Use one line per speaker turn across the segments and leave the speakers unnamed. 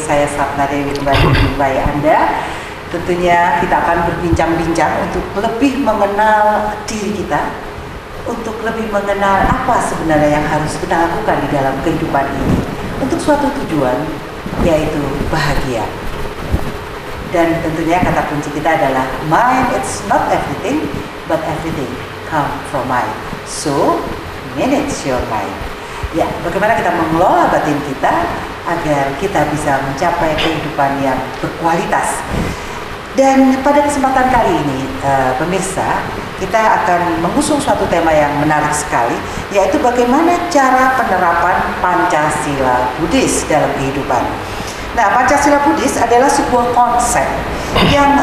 saya Sapna Dewi kembali menjumpai Anda. Tentunya kita akan berbincang-bincang untuk lebih mengenal diri kita, untuk lebih mengenal apa sebenarnya yang harus kita lakukan di dalam kehidupan ini untuk suatu tujuan, yaitu bahagia. Dan tentunya kata kunci kita adalah mind, it's not everything, but everything come from mind. So, manage your mind. Ya, bagaimana kita mengelola batin kita agar kita bisa mencapai kehidupan yang berkualitas. Dan pada kesempatan kali ini, pemirsa, kita akan mengusung suatu tema yang menarik sekali, yaitu bagaimana cara penerapan Pancasila Buddhis dalam kehidupan. Nah, Pancasila Buddhis adalah sebuah konsep yang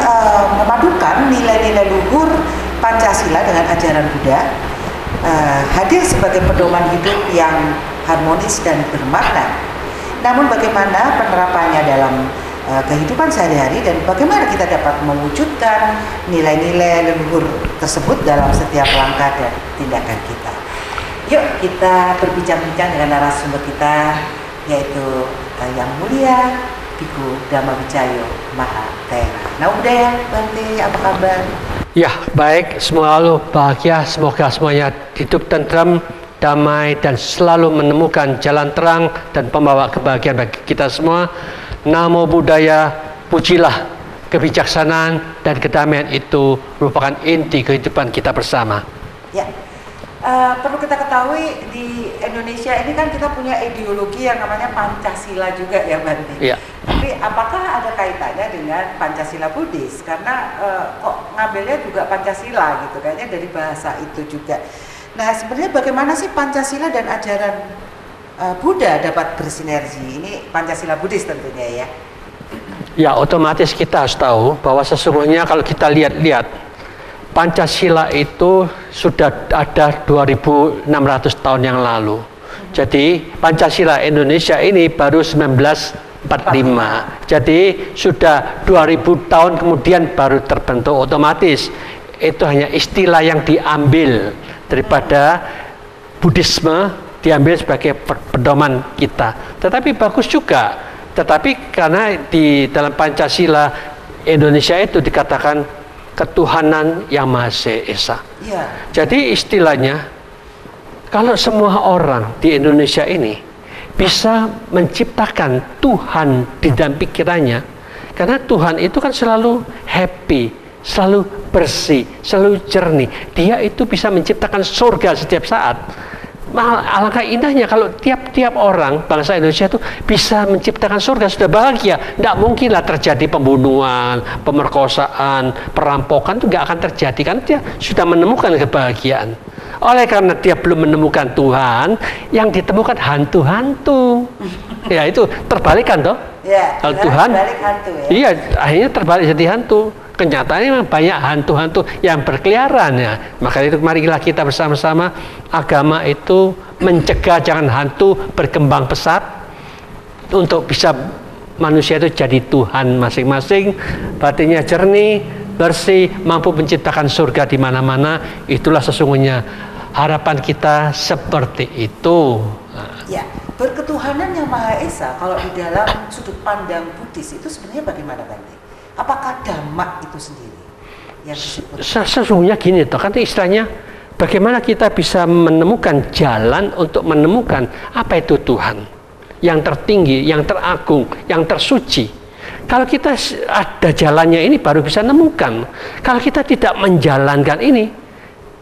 memadukan nilai-nilai luhur Pancasila dengan ajaran Buddha, hadir sebagai pedoman hidup yang harmonis dan bermakna. Namun bagaimana penerapannya dalam kehidupan sehari-hari dan bagaimana kita dapat mewujudkan nilai-nilai leluhur tersebut dalam setiap langkah dan tindakan kita. Yuk kita berbincang-bincang dengan narasumber kita, yaitu Yang Mulia Biku Dhammawicayo Mahatera. Nah, Budaya Bante, apa kabar?
Ya, baik, selalu bahagia, semoga semuanya hidup tentram, damai, dan selalu menemukan jalan terang dan pembawa kebahagiaan bagi kita semua. Namo Buddhaya, pujilah kebijaksanaan dan kedamaian itu merupakan inti kehidupan kita bersama.
Ya, perlu kita ketahui di Indonesia ini kan kita punya ideologi yang namanya Pancasila juga ya, Bante.
Ya.
Tapi apakah ada kaitannya dengan Pancasila Buddhis? Karena kok ngambilnya juga Pancasila gitu, kayaknya dari bahasa itu juga. Nah, sebenarnya bagaimana sih Pancasila dan ajaran Buddha dapat bersinergi? Ini Pancasila Buddhis tentunya ya.
Ya, otomatis kita harus tahu bahwa sesungguhnya kalau kita lihat-lihat, Pancasila itu sudah ada 2600 tahun yang lalu. Jadi Pancasila Indonesia ini baru 1945. Jadi sudah 2000 tahun kemudian baru terbentuk. Otomatis itu hanya istilah yang diambil daripada Buddhisme, diambil sebagai pedoman kita. Tetapi bagus juga. Tetapi karena di dalam Pancasila Indonesia itu dikatakan ketuhanan yang Maha Esa. Ya. Jadi istilahnya, kalau semua orang di Indonesia ini bisa menciptakan Tuhan di dalam pikirannya, karena Tuhan itu kan selalu happy, selalu bersih, selalu jernih. Dia itu bisa menciptakan surga setiap saat. Alangkah indahnya kalau tiap-tiap orang bangsa Indonesia itu bisa menciptakan surga, sudah bahagia. Tidak mungkinlah terjadi pembunuhan, pemerkosaan, perampokan, itu nggak akan terjadi karena dia sudah menemukan kebahagiaan. Oleh karena dia belum menemukan Tuhan, yang ditemukan hantu-hantu. Ya, itu terbalikan toh. Ya, kalau Tuhan hantu, ya? Iya, akhirnya terbalik jadi hantu. Kenyataannya memang banyak hantu-hantu yang berkeliaran ya. Maka itu marilah kita bersama-sama, agama itu mencegah jangan hantu berkembang pesat untuk bisa manusia itu jadi Tuhan masing-masing, batinnya jernih, bersih, mampu menciptakan surga di mana-mana. Itulah sesungguhnya harapan kita seperti itu.
Ya, berketuhanan yang Maha Esa kalau di dalam sudut pandang Buddhis itu sebenarnya bagaimana, Bante? Apakah Dhamma itu sendiri yang disebut?
Sesungguhnya gini toh, kan istilahnya bagaimana kita bisa menemukan jalan untuk menemukan apa itu Tuhan yang tertinggi, yang teragung, yang tersuci. Kalau kita ada jalannya ini baru bisa nemukan. Kalau kita tidak menjalankan ini,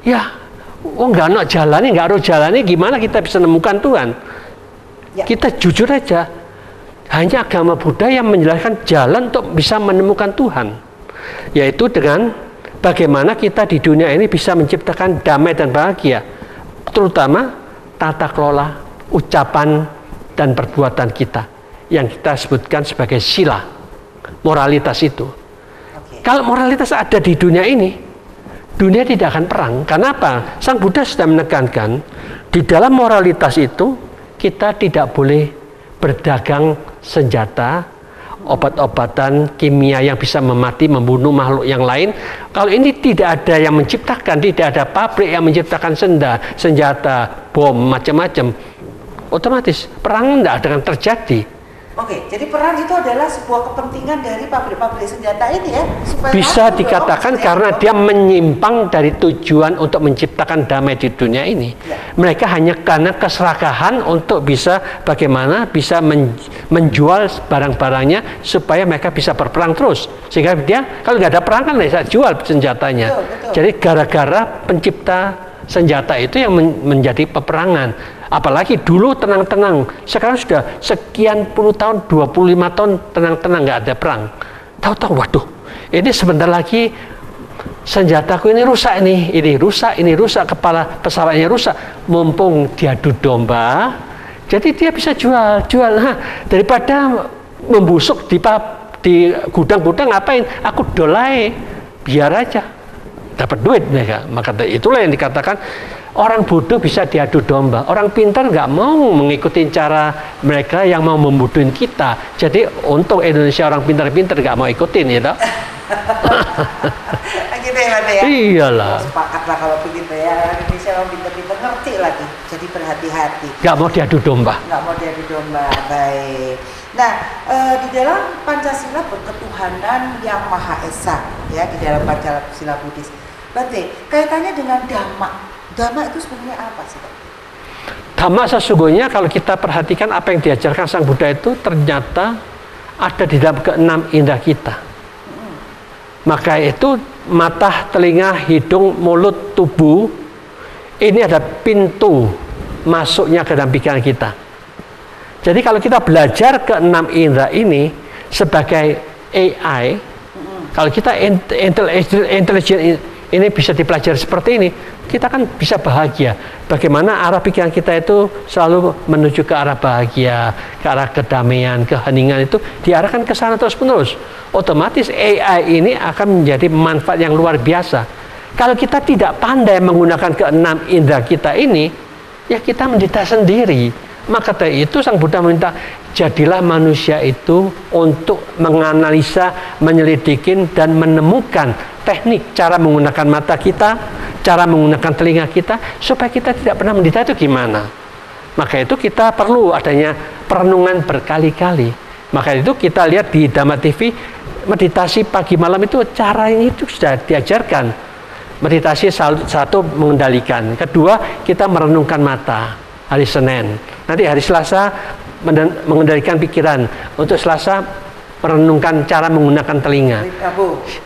ya nggak ada jalannya, nggak ada jalannya, gimana kita bisa menemukan Tuhan? Ya. Kita jujur aja. Hanya agama Buddha yang menjelaskan jalan untuk bisa menemukan Tuhan, yaitu dengan bagaimana kita di dunia ini bisa menciptakan damai dan bahagia, terutama tata kelola ucapan dan perbuatan kita yang kita sebutkan sebagai sila, moralitas itu. Kalau moralitas ada di dunia ini, dunia tidak akan perang. Kenapa? Sang Buddha sudah menekankan di dalam moralitas itu kita tidak boleh berdagang senjata, obat-obatan kimia yang bisa memati, membunuh makhluk yang lain. Kalau ini tidak ada yang menciptakan, tidak ada pabrik yang menciptakan senjata, bom, macam-macam, otomatis perang tidak akan terjadi.
Oke, jadi peran itu adalah sebuah kepentingan dari pabrik-pabrik senjata ini ya, supaya
bisa dikatakan karena dia menyimpang dari tujuan untuk menciptakan damai di dunia ini.
Ya.
Mereka hanya karena keserakahan untuk bisa bagaimana bisa menjual barang-barangnya supaya mereka bisa berperang terus. Sehingga dia kalau nggak ada perang kan bisa jual senjatanya.
Betul.
Jadi gara-gara pencipta senjata itu yang menjadi peperangan. Apalagi dulu tenang-tenang, sekarang sudah sekian puluh tahun, 25 tahun tenang-tenang nggak ada perang. Tahu-tahu, waduh, ini sebentar lagi senjataku ini rusak ini rusak, kepala pesawatnya rusak. Mumpung diadu domba, jadi dia bisa jual. Nah, daripada membusuk di gudang-gudang ngapain? Aku dolai, biar aja dapat duit mereka. Maka itulah yang dikatakan orang bodoh bisa diadu domba. Orang pintar nggak mau mengikuti cara mereka yang mau membodohin kita. Jadi untuk Indonesia orang pintar-pintar nggak mau ikutin ya toh.
Gitu ya, Pak ya.
Iyalah.
Sepakat lah kalau begitu ya. Indonesia orang pintar-pintar ngerti lagi. Jadi berhati-hati.
Nggak mau diadu domba.
Nggak mau diadu domba. Baik. Nah, di dalam Pancasila berketuhanan yang Maha Esa ya, di dalam Pancasila Buddhis. Berarti kaitannya dengan dhamma. Dhamma itu sebenarnya apa sih, Pak?
Dhamma sesungguhnya kalau kita perhatikan apa yang diajarkan Sang Buddha itu ternyata ada di dalam keenam indera kita. Maka itu mata, telinga, hidung, mulut, tubuh ini ada pintu masuknya ke dalam pikiran kita. Jadi kalau kita belajar keenam indera ini sebagai AI, kalau kita intelijen ini bisa dipelajari seperti ini, kita kan bisa bahagia. Bagaimana arah pikiran kita itu selalu menuju ke arah bahagia, ke arah kedamaian, keheningan itu diarahkan ke sana terus-menerus. Otomatis AI ini akan menjadi manfaat yang luar biasa. Kalau kita tidak pandai menggunakan keenam indera kita ini, ya kita menderita sendiri. Maka dari itu Sang Buddha meminta, jadilah manusia itu untuk menganalisa, menyelidikin dan menemukan teknik cara menggunakan mata kita, cara menggunakan telinga kita supaya kita tidak pernah menderita itu gimana. Maka itu kita perlu adanya perenungan berkali-kali. Maka itu kita lihat di Dhamma TV, meditasi pagi malam itu caranya itu sudah diajarkan. Meditasi satu mengendalikan, kedua kita merenungkan mata hari Senin. Nanti hari Selasa mengendalikan pikiran. Untuk Selasa merenungkan cara menggunakan telinga,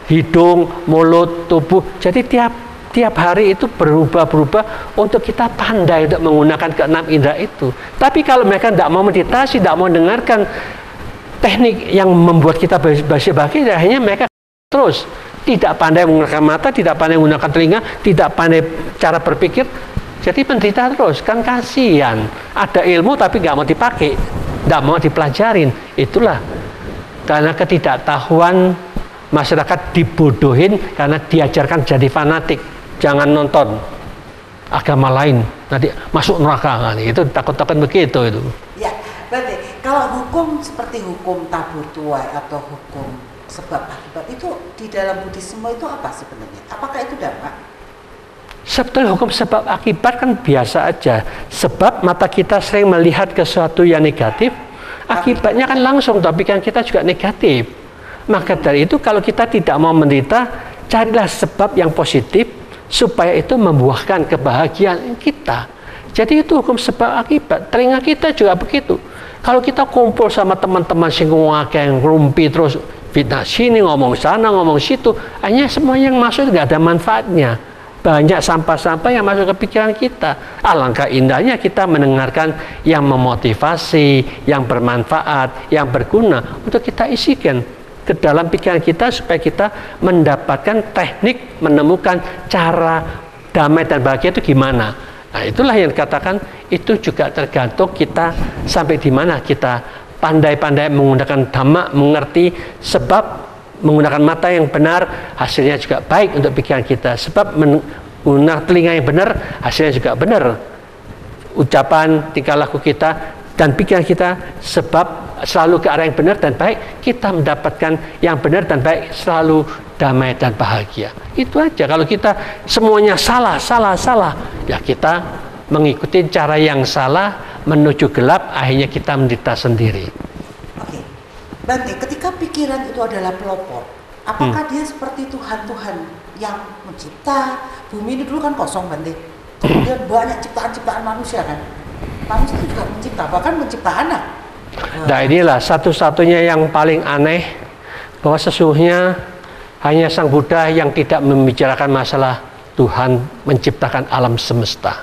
hidung, mulut, tubuh. Jadi tiap hari itu berubah-berubah untuk kita pandai untuk menggunakan keenam indera itu. Tapi kalau mereka tidak mau meditasi, tidak mau dengarkan teknik yang membuat kita bahagia, akhirnya mereka terus tidak pandai menggunakan mata, tidak pandai menggunakan telinga, tidak pandai cara berpikir. Jadi menderita terus, kan kasihan. Ada ilmu tapi nggak mau dipakai, nggak mau dipelajarin. Itulah karena ketidaktahuan masyarakat dibodohin karena diajarkan jadi fanatik. Jangan nonton agama lain, nanti masuk neraka. Kan? Itu takut-takut begitu itu. Ya,
berarti kalau hukum seperti hukum tabur tuai atau hukum sebab akibat itu di dalam Buddhisme itu apa sebenarnya? Apakah itu dhamma?
Sebetulnya hukum sebab akibat kan biasa aja. Sebab mata kita sering melihat ke sesuatu yang negatif, akibatnya kan langsung, tapi kan kita juga negatif. Maka dari itu kalau kita tidak mau menderita, carilah sebab yang positif supaya itu membuahkan kebahagiaan kita. Jadi itu hukum sebab akibat. Telinga kita juga begitu. Kalau kita kumpul sama teman-teman sing yang rumpi terus fitnah sini, ngomong sana, ngomong situ, hanya semua yang masuk nggak ada manfaatnya. Banyak sampah-sampah yang masuk ke pikiran kita. Alangkah indahnya kita mendengarkan yang memotivasi, yang bermanfaat, yang berguna untuk kita isikan ke dalam pikiran kita supaya kita mendapatkan teknik menemukan cara damai dan bahagia itu gimana. Nah, itulah yang dikatakan itu juga tergantung kita sampai di mana kita pandai-pandai menggunakan dhamma, mengerti sebab. Menggunakan mata yang benar hasilnya juga baik untuk pikiran kita, sebab menggunakan telinga yang benar hasilnya juga benar, ucapan tingkah laku kita dan pikiran kita sebab selalu ke arah yang benar dan baik, kita mendapatkan yang benar dan baik, selalu damai dan bahagia. Itu aja. Kalau kita semuanya salah ya kita mengikuti cara yang salah menuju gelap, akhirnya kita menderita sendiri.
Bante, ketika pikiran itu adalah pelopor, apakah dia seperti Tuhan-Tuhan yang mencipta bumi ini? Dulu kan kosong, Bante. Kemudian banyak ciptaan-ciptaan manusia kan. Manusia juga mencipta, bahkan mencipta anak.
Nah inilah satu-satunya yang paling aneh, bahwa sesungguhnya hanya Sang Buddha yang tidak membicarakan masalah Tuhan menciptakan alam semesta.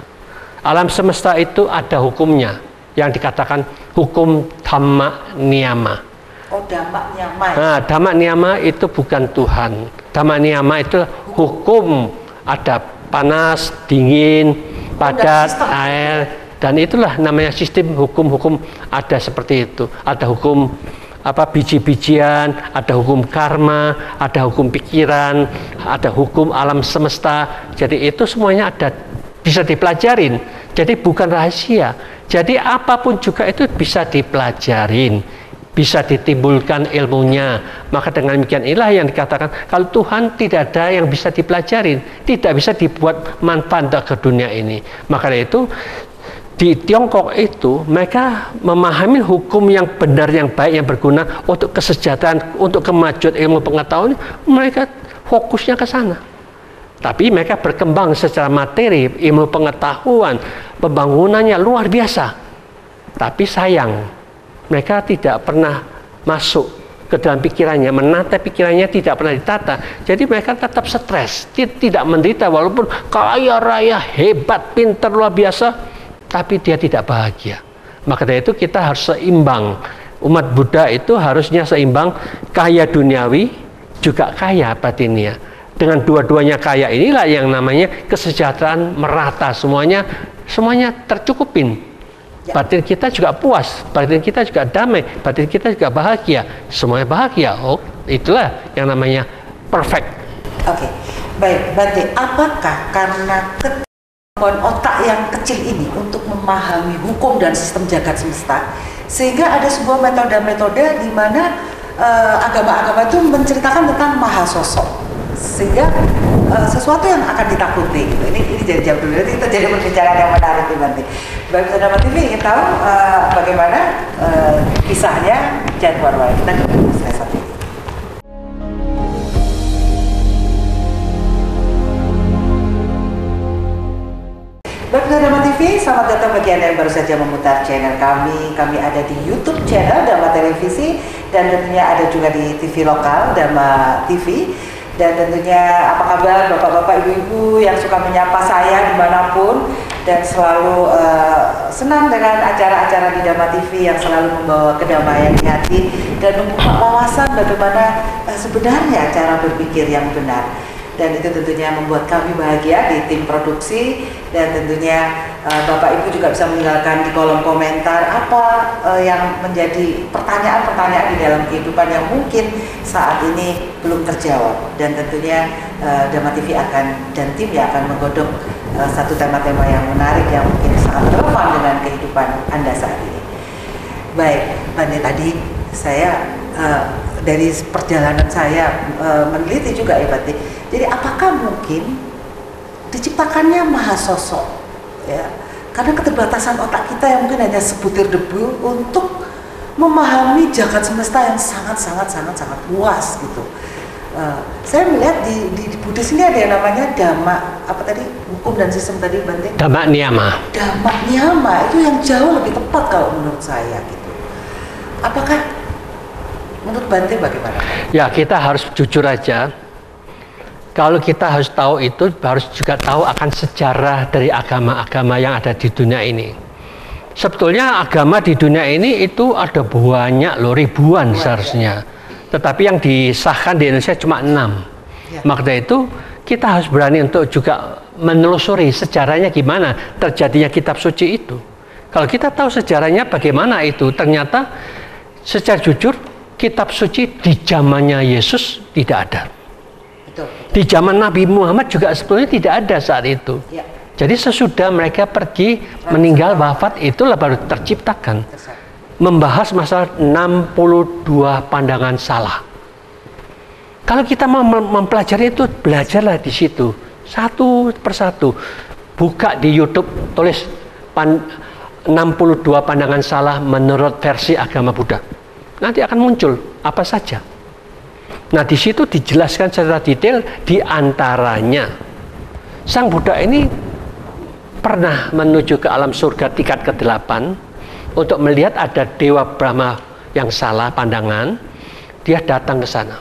Alam semesta itu ada hukumnya, yang dikatakan hukum Dhamma Niyama.
Oh, Dhamma Niyama.
Nah, Dhamma Niyama itu bukan Tuhan. Dhamma Niyama itu hukum, ada panas, dingin, padat, air, dan itulah namanya sistem hukum-hukum. Ada seperti itu. Ada hukum biji-bijian, ada hukum karma, ada hukum pikiran, ada hukum alam semesta. Jadi itu semuanya ada, bisa dipelajarin. Jadi bukan rahasia. Jadi apapun juga itu bisa dipelajarin, bisa ditimbulkan ilmunya. Maka dengan demikian inilah yang dikatakan, kalau Tuhan tidak ada yang bisa dipelajarin, tidak bisa dibuat manfaat ke dunia ini. Maka dari itu di Tiongkok itu mereka memahami hukum yang benar, yang baik, yang berguna untuk kesejahteraan, untuk kemajuan ilmu pengetahuan. Mereka fokusnya ke sana. Tapi mereka berkembang secara materi, ilmu pengetahuan, pembangunannya luar biasa. Tapi sayang, mereka tidak pernah masuk ke dalam pikirannya, menata pikirannya tidak pernah ditata. Jadi mereka tetap stres, tidak menderita walaupun kaya raya, hebat, pintar, luar biasa, tapi dia tidak bahagia. Maka dari itu kita harus seimbang. Umat Buddha itu harusnya seimbang, kaya duniawi juga kaya batinnya. Dengan dua-duanya kaya inilah yang namanya kesejahteraan merata, semuanya tercukupin. Batin kita juga puas, batin kita juga damai, batin kita juga bahagia, semuanya bahagia. Oh, itulah yang namanya perfect.
Oke, baik, Bante. Apakah karena kemampuan otak yang kecil ini untuk memahami hukum dan sistem jagat semesta, sehingga ada sebuah metode-metode di mana agama-agama itu menceritakan tentang mahasosok, sehingga sesuatu yang akan ditakuti gitu. Ini jadi jam dulu, nanti kita jadi pembicaraan yang menarik nanti. Bagi saudara TV ingin tahu bagaimana kisahnya Jan Warwai. Kita kembali ke satu ini. Baik saudara TV, selamat datang bagi Anda yang baru saja memutar channel kami. Kami ada di YouTube channel Dhamma Televisi, dan tentunya ada juga di TV lokal Dhamma TV. Dan tentunya apa kabar bapak-bapak, ibu-ibu yang suka menyapa saya dimanapun, dan selalu senang dengan acara-acara di Dhamma TV yang selalu membawa kedamaian di hati dan membuka wawasan bagaimana sebenarnya cara berpikir yang benar. Dan itu tentunya membuat kami bahagia di tim produksi, dan tentunya Bapak Ibu juga bisa meninggalkan di kolom komentar apa yang menjadi pertanyaan-pertanyaan di dalam kehidupan yang mungkin saat ini belum terjawab. Dan tentunya Dhamma TV akan dan timnya akan menggodok satu tema-tema yang menarik yang mungkin sangat relevan dengan kehidupan Anda saat ini. Baik, Bante, tadi saya dari perjalanan saya meneliti juga ya Bante. Jadi apakah mungkin diciptakannya mahasosok, ya? Karena keterbatasan otak kita yang mungkin hanya sebutir debu untuk memahami jagat semesta yang sangat luas gitu. Saya melihat di Buddhis ini ada yang namanya Dhamma, apa tadi, hukum dan sistem tadi Bante?
Dhamma Niyama. Dhamma
Niyama itu yang jauh lebih tepat kalau menurut saya gitu. Apakah menurut Bante bagaimana?
Ya, kita harus jujur aja. Kalau kita harus tahu itu, harus juga tahu akan sejarah dari agama-agama yang ada di dunia ini. Sebetulnya agama di dunia ini itu ada banyak loh, ribuan seharusnya. Tetapi yang disahkan di Indonesia cuma 6. Ya. Maka dari itu kita harus berani untuk juga menelusuri sejarahnya gimana terjadinya kitab suci itu. Kalau kita tahu sejarahnya bagaimana itu, ternyata secara jujur kitab suci di zamannya Yesus tidak ada. Di zaman Nabi Muhammad juga sebetulnya tidak ada saat itu. Ya. Jadi sesudah mereka pergi meninggal wafat, itulah baru terciptakan. Membahas masalah 62 pandangan salah. Kalau kita mau mempelajari itu, belajarlah di situ satu persatu. Buka di YouTube, tulis 62 pandangan salah menurut versi agama Buddha. nanti akan muncul apa saja. Nah, di situ dijelaskan secara detail, di antaranya Sang Buddha ini pernah menuju ke alam surga tingkat ke-8 untuk melihat ada Dewa Brahma yang salah pandangan. Dia datang ke sana.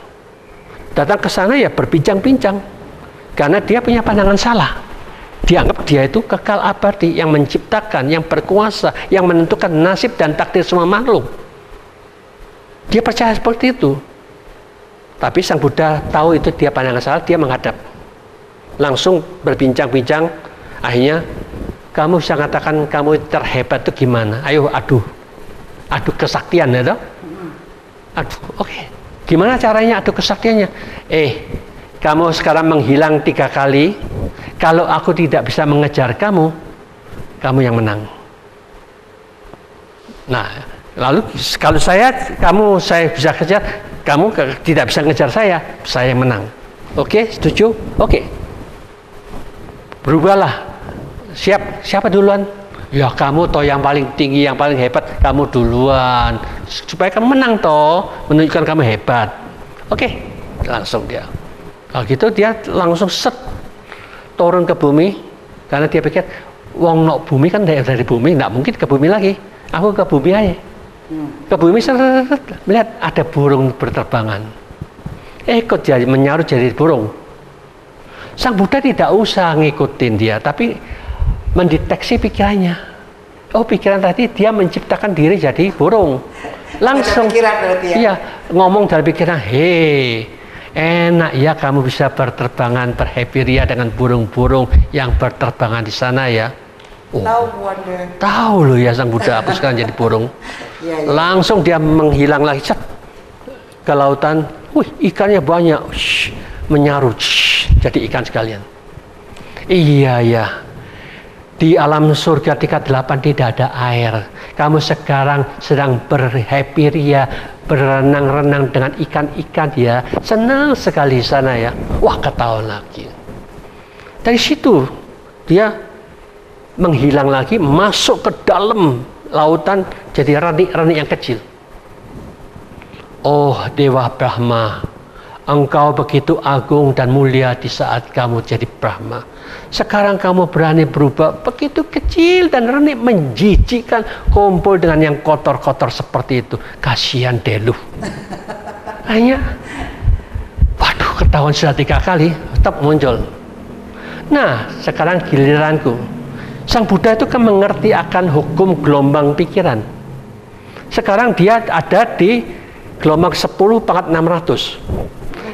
Datang ke sana ya berbincang-bincang karena dia punya pandangan salah. Dianggap dia itu kekal abadi, yang menciptakan, yang berkuasa, yang menentukan nasib dan takdir semua makhluk. Dia percaya seperti itu. Tapi Sang Buddha tahu itu dia pandangan salah, dia menghadap. Langsung berbincang-bincang, akhirnya, kamu bisa katakan kamu terhebat itu gimana? Ayo adu kesaktian ya toh? Aduh, oke. Gimana caranya adu kesaktiannya? Kamu sekarang menghilang 3 kali. Kalau aku tidak bisa mengejar kamu, kamu yang menang. Nah, lalu kalau saya bisa kejar, kamu tidak bisa ngejar saya yang menang. Oke, setuju? Oke. Berubahlah. Siapa duluan? Ya kamu toh yang paling tinggi, yang paling hebat, kamu duluan. Supaya kamu menang toh, menunjukkan kamu hebat. Oke, langsung dia. Kalau gitu dia langsung turun ke bumi, karena dia pikir wong nok bumi kan dari bumi, nggak mungkin ke bumi lagi. Aku ke bumi aja. Ke bumi melihat ada burung berterbangan. Ikut jadi menyaru jadi burung. Sang Buddha tidak usah ngikutin dia, tapi mendeteksi pikirannya. Oh, pikiran tadi dia menciptakan diri jadi burung. Langsung iya, ngomong dari pikiran, enak ya kamu bisa berterbangan berhappy ria dengan burung-burung yang berterbangan di sana ya. Tahu loh ya Sang Buddha, aku sekarang jadi burung. Langsung dia menghilang lagi ke lautan. Wih, ikannya banyak. Menyaru, jadi ikan sekalian. Iya ya. Di alam surga tingkat 8 tidak ada air. Kamu sekarang sedang berhappy ria, berenang-renang dengan ikan-ikan ya. Senang sekali sana ya. Wah, ketahuan lagi. Dari situ dia menghilang lagi, masuk ke dalam lautan jadi renik-renik yang kecil. Oh Dewa Brahma, engkau begitu agung dan mulia di saat kamu jadi Brahma. Sekarang kamu berani berubah begitu kecil dan renik, menjijikkan, kumpul dengan yang kotor-kotor seperti itu. Kasihan Deluh. Hanya, waduh, ketahuan sudah 3 kali, tetap muncul. Nah, sekarang giliranku. Sang Buddha itu kan mengerti akan hukum gelombang pikiran. Sekarang dia ada di gelombang 10/600.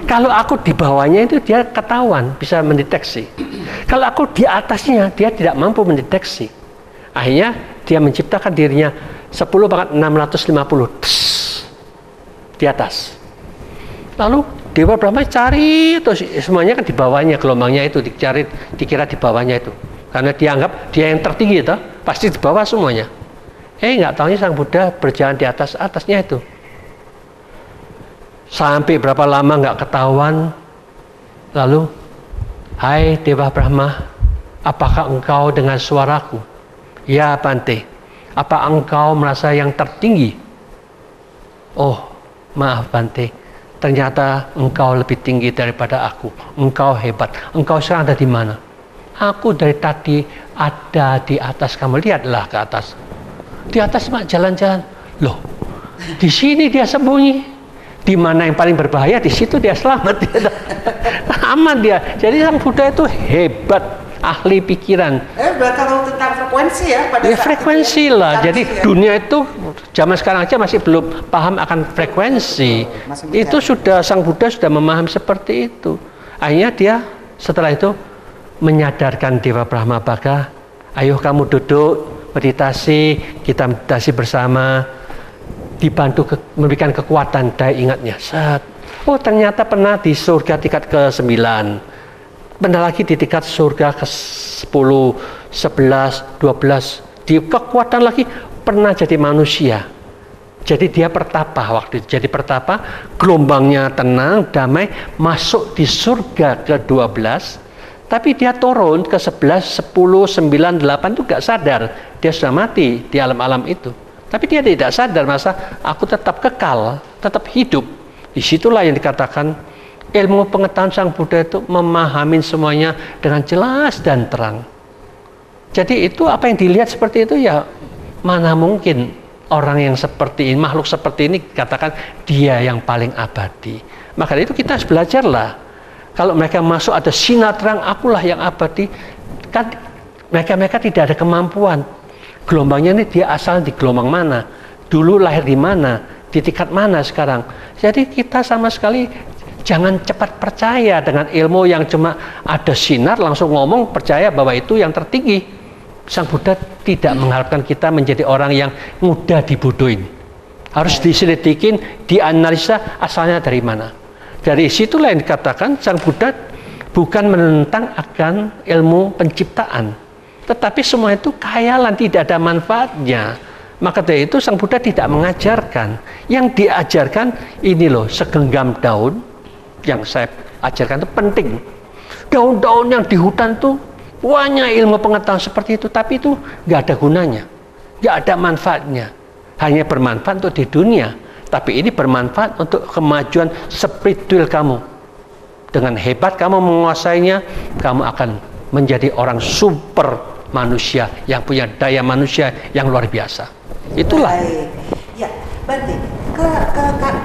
Kalau aku di bawahnya itu dia ketahuan, bisa mendeteksi. Kalau aku di atasnya, dia tidak mampu mendeteksi. Akhirnya dia menciptakan dirinya 10/650 di atas. Lalu Dewa Brahma cari terus, semuanya kan di bawahnya, gelombangnya itu dicari, dikira di bawahnya itu. Karena dianggap dia yang tertinggi itu, pasti di bawah semuanya. Nggak taunya Sang Buddha berjalan di atasnya itu. Sampai berapa lama nggak ketahuan. Lalu, hai Dewa Brahma, apakah engkau dengan suaraku? Ya Bante. Apa engkau merasa yang tertinggi? Oh, maaf Bante. Ternyata engkau lebih tinggi daripada aku. Engkau hebat. Engkau sekarang ada di mana? Aku dari tadi ada di atas. Kamu lihatlah ke atas. Di atas mak jalan-jalan. Loh, di sini dia sembunyi. Di mana yang paling berbahaya, di situ dia selamat. Aman dia. Jadi Sang Buddha itu hebat, ahli pikiran.
Kalau tentang frekuensi ya, pada saat
frekuensi itu, lah. Jadi ya. Dunia itu zaman sekarang aja masih belum paham akan frekuensi. Itu sudah Sang Buddha sudah memahami seperti itu. Akhirnya dia setelah itu menyadarkan Dewa Brahma Bhaga, ayo kamu duduk meditasi, kita meditasi bersama. Dibantu memberikan kekuatan daya ingatnya. Oh ternyata pernah di surga tingkat ke-9, pernah lagi di tingkat surga ke-10, 11, 12, di kekuatan lagi pernah jadi manusia. Jadi dia pertapa waktu itu. Jadi pertapa, gelombangnya tenang, damai, masuk di surga ke-12. Tapi dia turun ke 11, 10, 9, 8 itu gak sadar. Dia sudah mati di alam-alam itu. Tapi dia tidak sadar masa aku tetap kekal, tetap hidup. Disitulah yang dikatakan ilmu pengetahuan Sang Buddha itu memahami semuanya dengan jelas dan terang. Jadi itu apa yang dilihat seperti itu ya mana mungkin orang yang seperti ini, makhluk seperti ini katakan dia yang paling abadi. Maka itu kita harus belajarlah. Kalau mereka masuk ada sinar terang, akulah yang abadi. Kan mereka tidak ada kemampuan. Gelombangnya ini dia asal di gelombang mana, dulu lahir di mana, di tingkat mana sekarang. Jadi kita sama sekali jangan cepat percaya dengan ilmu yang cuma ada sinar langsung ngomong percaya bahwa itu yang tertinggi. Sang Buddha tidak mengharapkan kita menjadi orang yang mudah dibodohin. Harus diselidikin, dianalisa asalnya dari mana. Dari situlah yang dikatakan Sang Buddha bukan menentang akan ilmu penciptaan, tetapi semua itu khayalan, tidak ada manfaatnya. Maka dari itu Sang Buddha tidak mengajarkan. Yang diajarkan ini loh, segenggam daun yang saya ajarkan itu penting. Daun-daun yang di hutan tuh banyak ilmu pengetahuan seperti itu, tapi itu nggak ada gunanya, nggak ada manfaatnya. Hanya bermanfaat untuk di dunia, tapi ini bermanfaat untuk kemajuan spiritual kamu. Dengan hebat kamu menguasainya, kamu akan menjadi orang super manusia yang punya daya manusia yang luar biasa. Itulah.
Baik. Ya, Bante,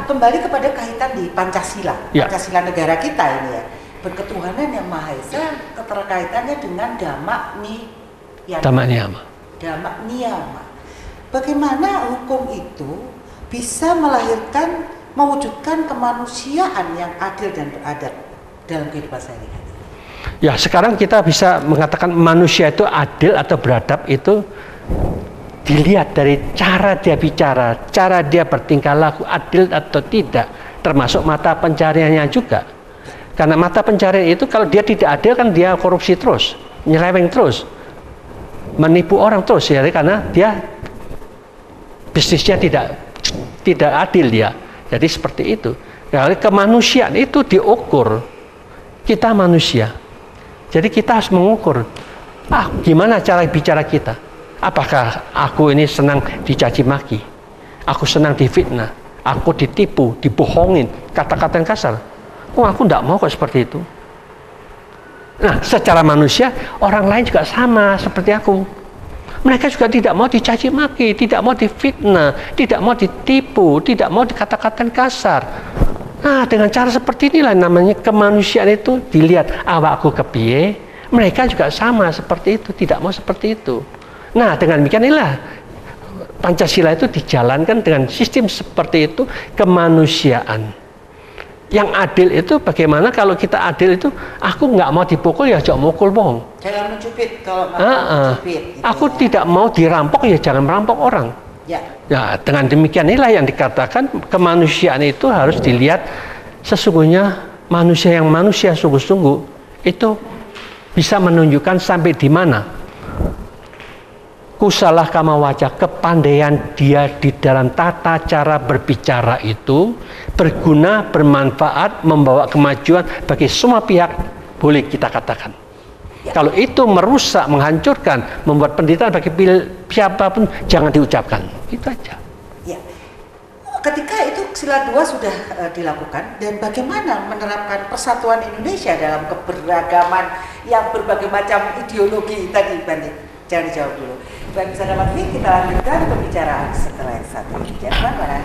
kembali kepada kaitan di Pancasila,
Ya.
Pancasila negara kita ini ya. Berketuhanan yang Maha Esa, keterkaitannya dengan Dhamma Niyama.
Dhamma Niyama.
Dhamma Niyama. Bagaimana hukum itu bisa melahirkan, mewujudkan kemanusiaan yang adil dan beradab dalam kehidupan sehari-hari?
Ya, sekarang kita bisa mengatakan manusia itu adil atau beradab itu dilihat dari cara dia bicara, cara dia bertingkah laku, adil atau tidak, termasuk mata pencariannya juga. Karena mata pencarian itu kalau dia tidak adil kan dia korupsi terus, nyeleweng terus, menipu orang terus ya, karena dia bisnisnya tidak adil dia. Jadi seperti itu. Kalau kemanusiaan itu diukur, kita manusia. Jadi kita harus mengukur, gimana cara bicara kita? Apakah aku ini senang dicaci maki? Aku senang difitnah? Aku ditipu, dibohongin, kata-kata yang kasar? Oh, aku tidak mau kok seperti itu. Nah, secara manusia, orang lain juga sama seperti aku. Mereka juga tidak mau dicaci maki, tidak mau difitnah, tidak mau ditipu, tidak mau dikata-katain kasar. Nah, dengan cara seperti inilah namanya kemanusiaan itu dilihat awakku kepiye, mereka juga sama seperti itu, tidak mau seperti itu. Nah, dengan demikian inilah Pancasila itu dijalankan dengan sistem seperti itu, kemanusiaan. Yang adil itu bagaimana kalau kita adil itu, aku nggak mau dipukul ya jangan mukul wong.
Jangan mencubit kalau mau mencubit. Gitu
aku
ya.
tidak mau dirampok ya jangan merampok orang.
Ya.
Ya, dengan demikian inilah yang dikatakan kemanusiaan itu harus dilihat sesungguhnya manusia yang manusia sungguh-sungguh itu bisa menunjukkan sampai di mana kusalah kama wajah, kepandaian dia di dalam tata cara berbicara itu berguna, bermanfaat, membawa kemajuan bagi semua pihak, boleh kita katakan. Kalau itu merusak, menghancurkan, membuat penderitaan bagi siapapun, jangan diucapkan. Itu aja.
Ya. Ketika itu sila 2 sudah dilakukan, dan bagaimana menerapkan persatuan Indonesia dalam keberagaman yang berbagai macam ideologi tadi, Bante? Jangan dijawab dulu. Baik, sahabat Mati, kita lanjutkan pembicaraan setelah yang satu. Jangan mana?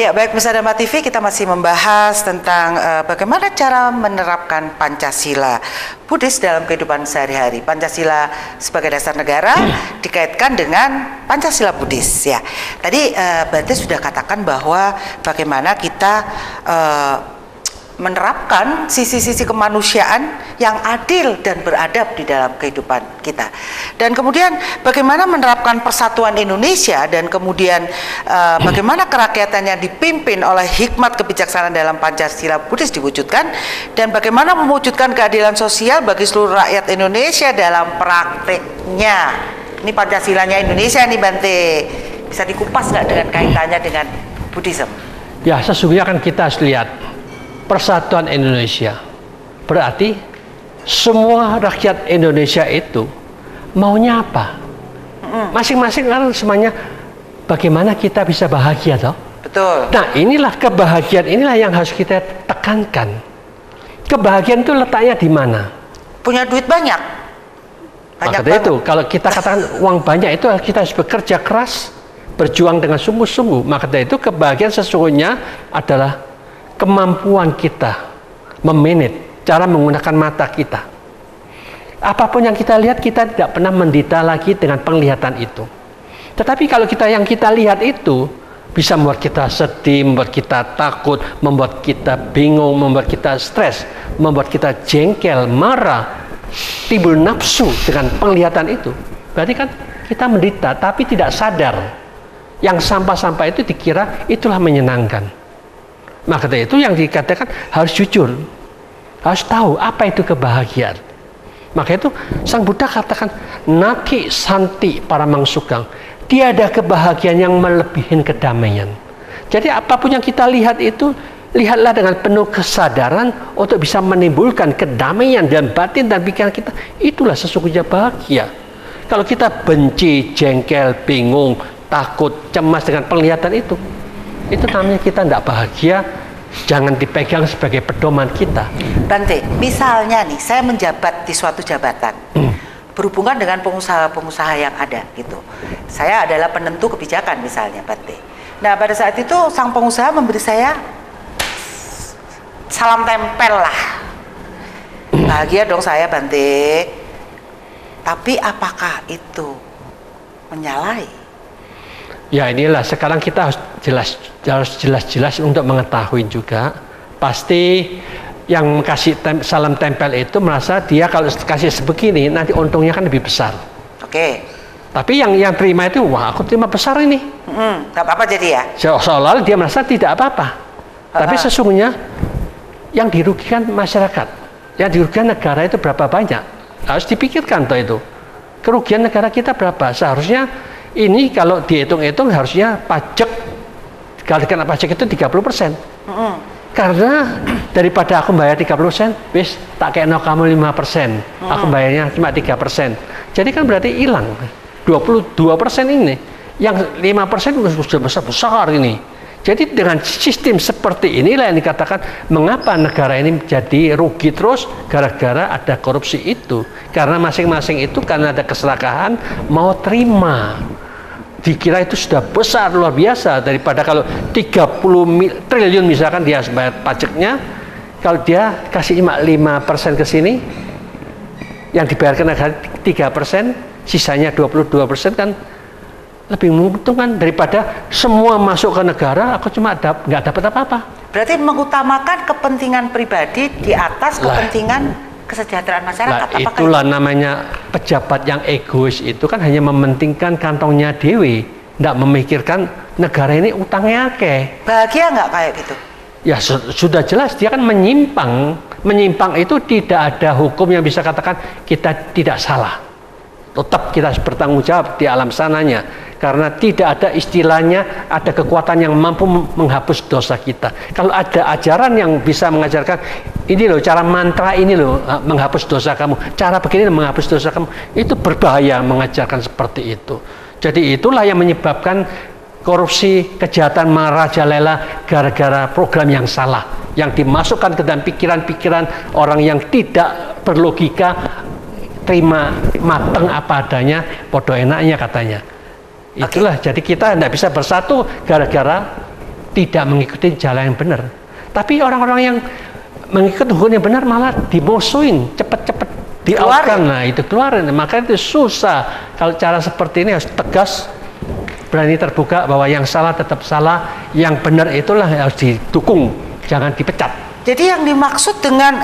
Ya, baik pemirsa Dhamma TV, kita masih membahas tentang bagaimana cara menerapkan Pancasila Buddhis dalam kehidupan sehari-hari. Pancasila sebagai dasar negara dikaitkan dengan Pancasila Buddhis. Ya, tadi Bante sudah katakan bahwa bagaimana kita menerapkan sisi-sisi kemanusiaan yang adil dan beradab di dalam kehidupan kita. Dan kemudian bagaimana menerapkan persatuan Indonesia, dan kemudian bagaimana kerakyatan yang dipimpin oleh hikmat kebijaksanaan dalam Pancasila Buddhis diwujudkan, dan bagaimana mewujudkan keadilan sosial bagi seluruh rakyat Indonesia dalam prakteknya. Ini Pancasilanya Indonesia nih, Bante. Bisa dikupas nggak dengan kaitannya dengan Buddhism?
Ya, sesungguhnya kan kita harus lihat persatuan Indonesia. berarti semua rakyat Indonesia itu maunya apa? Masing-masing kan semuanya bagaimana kita bisa bahagia toh?
Betul.
Nah inilah kebahagiaan, inilah yang harus kita tekankan. Kebahagiaan itu letaknya di mana?
Punya duit banyak.
Maka dari itu, kalau kita katakan uang banyak itu kita harus bekerja keras, berjuang dengan sungguh-sungguh. Maka dari itu kebahagiaan sesungguhnya adalah kemampuan kita memanage, cara menggunakan mata kita. Apapun yang kita lihat, kita tidak pernah mendeta lagi dengan penglihatan itu. Tetapi kalau yang kita lihat itu bisa membuat kita sedih, membuat kita takut, membuat kita bingung, membuat kita stres, membuat kita jengkel, marah, timbul nafsu dengan penglihatan itu. Berarti kan kita menderita tapi tidak sadar. Yang sampah-sampah itu dikira itulah menyenangkan. Maka dari itu yang dikatakan harus jujur, harus tahu apa itu kebahagiaan. Maka itu Sang Buddha katakan naki santi paramang sukang. Tiada kebahagiaan yang melebihi kedamaian. Jadi apapun yang kita lihat itu, lihatlah dengan penuh kesadaran untuk bisa menimbulkan kedamaian dan batin dan pikiran kita. Itulah sesungguhnya bahagia. Kalau kita benci, jengkel, bingung, takut, cemas dengan penglihatan itu namanya kita tidak bahagia. Jangan dipegang sebagai pedoman kita.
Bante, misalnya nih, saya menjabat di suatu jabatan. Berhubungan dengan pengusaha-pengusaha yang ada gitu. Saya adalah penentu kebijakan misalnya, Bante. Nah pada saat itu sang pengusaha memberi saya salam tempel lah. Bahagia dong saya, Bante. Tapi apakah itu menyalahi?
Ya inilah sekarang kita harus jelas-jelas untuk mengetahui juga. Pasti yang kasih salam tempel itu merasa dia kalau kasih sebegini nanti untungnya kan lebih besar.
Oke.
Tapi yang terima itu, wah aku terima besar ini.
Gak apa-apa jadi ya.
Seolah-olah dia merasa tidak apa-apa. Tapi sesungguhnya yang dirugikan masyarakat, yang dirugikan negara itu berapa banyak? Harus dipikirkan toh itu. Kerugian negara kita berapa? Seharusnya ini kalau dihitung-hitung harusnya pajak, kalau kena pajak itu 30%. Karena daripada aku bayar 30%, bis tak kayak kamu 5%, aku bayarnya cuma 3%. Jadi kan berarti hilang 22% ini. Yang 5% sudah besar ini. Jadi dengan sistem seperti inilah yang dikatakan mengapa negara ini jadi rugi terus gara-gara ada korupsi itu. Karena masing-masing itu karena ada keserakahan mau terima. Dikira itu sudah besar luar biasa daripada kalau 30 triliun misalkan dia bayar pajaknya, kalau dia kasih cuma 5% ke sini, yang dibayarkan negara 3%, sisanya 22% kan lebih menguntungkan daripada semua masuk ke negara, aku cuma nggak dapat apa-apa.
Berarti mengutamakan kepentingan pribadi di atas kepentingan kesejahteraan masyarakat.
Itulah namanya pejabat yang egois itu kan hanya mementingkan kantongnya dewi, tidak memikirkan negara ini utangnya akeh.
Bahagia nggak kayak gitu?
Ya sudah jelas dia kan menyimpang. Menyimpang itu tidak ada hukum yang bisa katakan kita tidak salah. Tetap kita harus bertanggung jawab di alam sananya. Karena tidak ada istilahnya ada kekuatan yang mampu menghapus dosa kita. Kalau ada ajaran yang bisa mengajarkan ini loh cara mantra ini loh menghapus dosa kamu, cara begini menghapus dosa kamu, itu berbahaya mengajarkan seperti itu. Jadi itulah yang menyebabkan korupsi, kejahatan merajalela gara-gara program yang salah, yang dimasukkan ke dalam pikiran-pikiran orang yang tidak berlogika, terima mateng apa adanya, podo enaknya katanya. Itulah, jadi kita tidak bisa bersatu gara-gara tidak mengikuti jalan yang benar. Tapi orang-orang yang mengikuti hukum yang benar malah dimusuhin, cepet-cepet diautkan. Nah itu keluarin, maka itu susah. Kalau cara seperti ini harus tegas, berani terbuka bahwa yang salah tetap salah, yang benar itulah harus didukung, jangan dipecat.
Jadi yang dimaksud dengan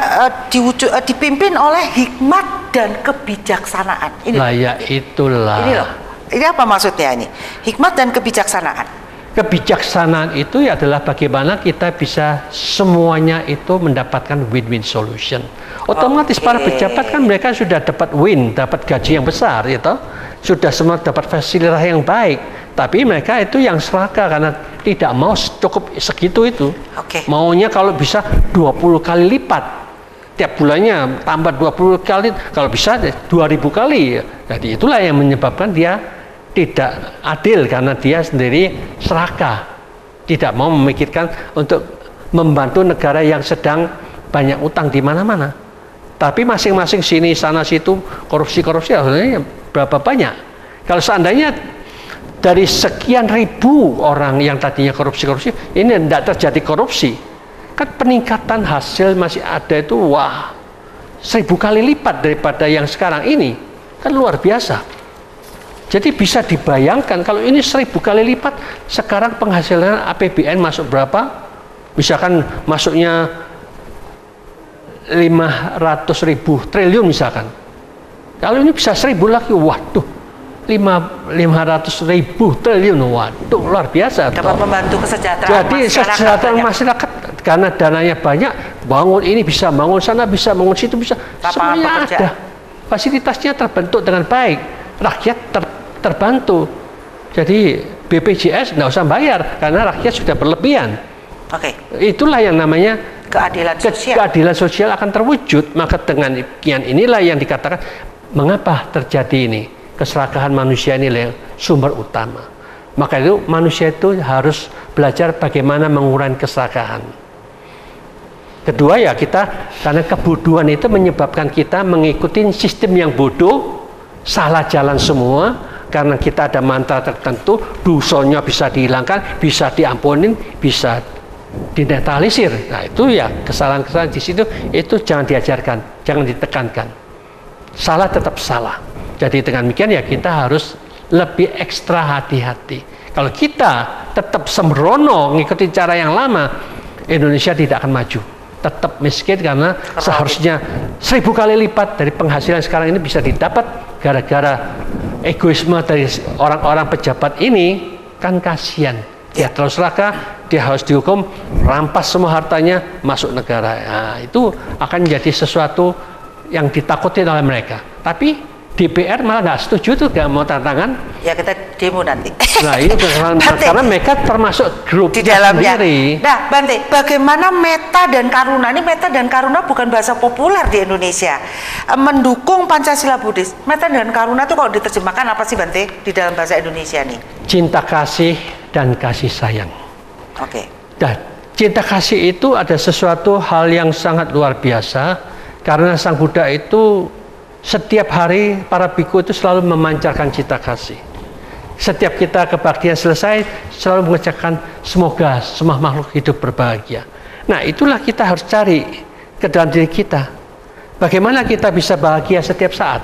dipimpin oleh hikmat dan kebijaksanaan. Ini
lah ya itulah.
Ini loh. Ini apa maksudnya ini? Hikmat dan kebijaksanaan.
Kebijaksanaan itu adalah bagaimana kita bisa semuanya itu mendapatkan win-win solution. Otomatis para pejabat kan mereka sudah dapat dapat gaji yang besar, gitu. Sudah semua dapat fasilitas yang baik. Tapi mereka itu yang serakah karena tidak mau cukup segitu itu. Maunya kalau bisa 20 kali lipat. tiap bulannya tambah 20 kali, kalau bisa 2000 kali. Jadi itulah yang menyebabkan dia tidak adil, karena dia sendiri serakah, tidak mau memikirkan untuk membantu negara yang sedang banyak utang di mana-mana. Tapi masing-masing sini sana situ korupsi-korupsi, sebenarnya berapa banyak? Kalau seandainya dari sekian ribu orang yang tadinya korupsi-korupsi, ini tidak terjadi korupsi, kan peningkatan hasil masih ada itu, wah, 1000 kali lipat daripada yang sekarang ini, kan luar biasa. Jadi bisa dibayangkan kalau ini 1000 kali lipat, sekarang penghasilan APBN masuk berapa? Misalkan masuknya 500.000 triliun misalkan. Kalau ini bisa 1000 lagi, waduh, 500.000 triliun, waduh, luar biasa.
Dapat membantu kesejahteraan
jadi kesejahteraan masyarakat, karena dananya banyak, bangun ini bisa, bangun sana bisa, bangun situ bisa, semuanya ada. Fasilitasnya terbentuk dengan baik, rakyat terbantu. Jadi BPJS nggak usah bayar karena rakyat sudah berlebihan.
Oke.
Itulah yang namanya
keadilan sosial.
Keadilan sosial akan terwujud. Maka dengan demikian inilah yang dikatakan mengapa terjadi ini, keserakahan manusia ini yang sumber utama. Maka itu manusia itu harus belajar bagaimana mengurangi keserakahan. Kedua ya, kita karena kebodohan itu menyebabkan kita mengikuti sistem yang bodoh, salah jalan semua, karena kita ada mantra tertentu, dosanya bisa dihilangkan, bisa diampunin, bisa dinetralisir. Nah itu ya kesalahan-kesalahan di situ, itu jangan diajarkan, jangan ditekankan. Salah tetap salah. Jadi dengan demikian ya kita harus lebih ekstra hati-hati. Kalau kita tetap sembrono ngikutin cara yang lama, Indonesia tidak akan maju. Tetap miskin karena seharusnya 1000 kali lipat dari penghasilan sekarang ini bisa didapat gara-gara egoisme dari orang-orang pejabat ini. Kan kasihan, dia terlalu serakah, dia harus dihukum, rampas semua hartanya, masuk negara. Nah, itu akan menjadi sesuatu yang ditakuti oleh mereka. Tapi DPR malah nggak setuju tuh, nggak mau tantangan.
Ya kita demo nanti.
Nah ini karena mereka termasuk grup
di dalamnya.
Sendiri.
Nah Bante, bagaimana Meta dan Karuna? Ini Meta dan Karuna bukan bahasa populer di Indonesia. Mendukung Pancasila Buddhis. Meta dan Karuna itu kalau diterjemahkan apa sih Bante di dalam bahasa Indonesia nih?
Cinta kasih dan kasih sayang.
Oke.
Dan cinta kasih itu ada sesuatu hal yang sangat luar biasa, karena Sang Buddha itu setiap hari para biku itu selalu memancarkan cinta kasih. Setiap kita kebaktian selesai selalu mengucapkan semoga semua makhluk hidup berbahagia. Nah itulah kita harus cari ke dalam diri kita. Bagaimana kita bisa bahagia setiap saat?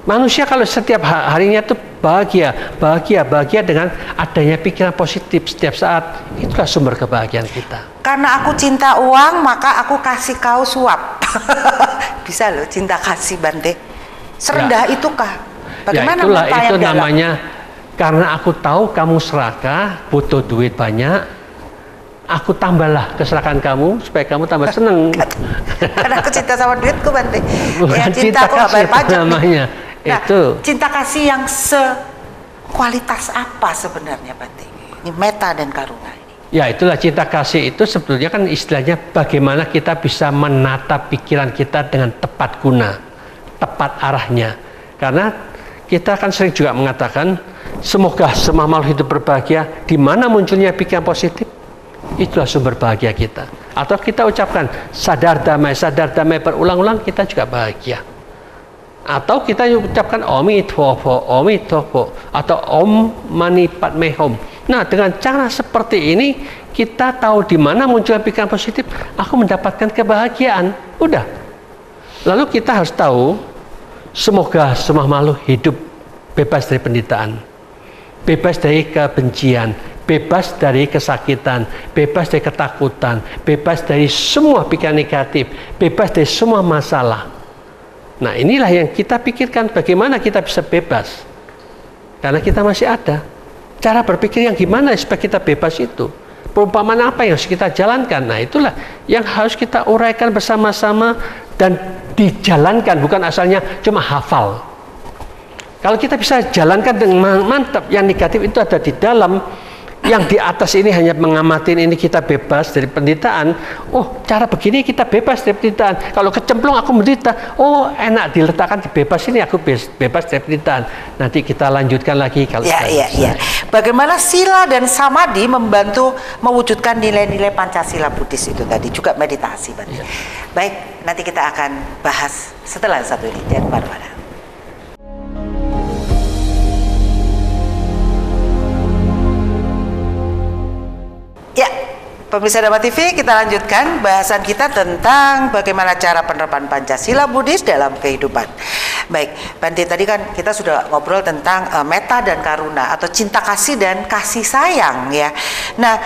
Manusia kalau setiap harinya itu bahagia dengan adanya pikiran positif setiap saat, itulah sumber kebahagiaan kita.
Karena aku cinta uang, maka aku kasih kau suap. Bisa loh cinta kasih Bante. Serendah itukah? Bagaimana
ya itulah, itu namanya karena aku tahu kamu serakah, butuh duit banyak, aku tambahlah keserakahan kamu supaya kamu tambah seneng.
Karena aku cinta sama duitku Bante.
Bukan
ya, cinta aku
kasih
gak bayar pajak
namanya.
Nah,
itu
cinta kasih yang sekualitas apa sebenarnya Bante? Ini Meta dan Karuna ini.
Ya itulah cinta kasih itu sebetulnya kan istilahnya bagaimana kita bisa menata pikiran kita dengan tepat guna, tepat arahnya. Karena kita kan sering juga mengatakan semoga semua makhluk hidup berbahagia. Di mana munculnya pikiran positif, itulah sumber bahagia kita. Atau kita ucapkan sadar damai berulang-ulang, kita juga bahagia. Atau kita ucapkan Omitofo, Omitofo, atau Om Mani Padme Hum. Nah, dengan cara seperti ini kita tahu di mana muncul pikiran positif, aku mendapatkan kebahagiaan. Udah. Lalu kita harus tahu semoga semua makhluk hidup bebas dari penderitaan, bebas dari kebencian, bebas dari kesakitan, bebas dari ketakutan, bebas dari semua pikiran negatif, bebas dari semua masalah. Nah inilah yang kita pikirkan, bagaimana kita bisa bebas. Karena kita masih ada. Cara berpikir yang gimana supaya kita bebas itu. Perumpamaan apa yang harus kita jalankan. Nah itulah yang harus kita uraikan bersama-sama dan dijalankan. Bukan asalnya cuma hafal. Kalau kita bisa jalankan dengan mantap, yang negatif itu ada di dalam, Yang di atas ini hanya mengamatin ini kita bebas dari penderitaan. Oh, cara begini kita bebas dari penderitaan. Kalau kecemplung aku menderita. Oh, enak diletakkan di bebas ini aku bebas dari penderitaan. Nanti kita lanjutkan lagi kalau
ya. Bagaimana sila dan samadhi membantu mewujudkan nilai-nilai Pancasila Buddhis itu tadi, juga meditasi. Ya. Baik, nanti kita akan bahas setelah satu ini. Jangan kemana-mana. Ya, pemirsa Dhamma TV, kita lanjutkan bahasan kita tentang bagaimana cara penerapan Pancasila Buddhis dalam kehidupan. Baik, Bante, tadi kan kita sudah ngobrol tentang metta dan karuna atau cinta kasih dan kasih sayang ya. Nah,